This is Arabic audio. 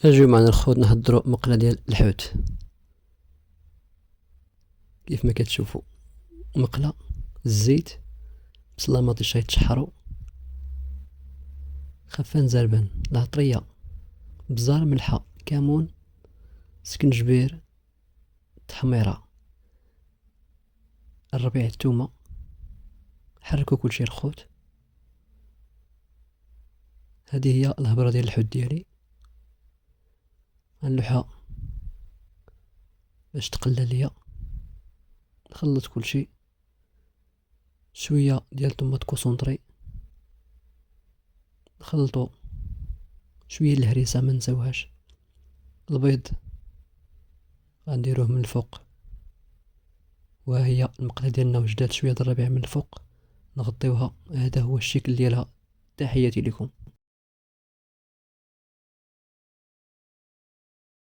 اجيو معنا الخوت نهضروا مقلة ديال الحوت. كيف ما كتشوفوا مقلة الزيت بصله مطيشه يتشحروا، خفان زربان، العطريه، بزار، ملحه، كمون، سكنجبير، تحميره، الربيع، التومه. حركوا كلشي الخوت. هذه هي الهبره ديال الحوت ديالي. غنلوحها باش تقلى ليا. نخلط كلشي، شويه ديال طوماط كونسونطري، نخلطو شويه الهريسه ما نساوهاش، البيض غنديروه من الفوق، وهي المقله ديالنا وجدات شويه د الربيع من الفوق نغطيوها. هذا هو الشكل ديالها. تحياتي لكم.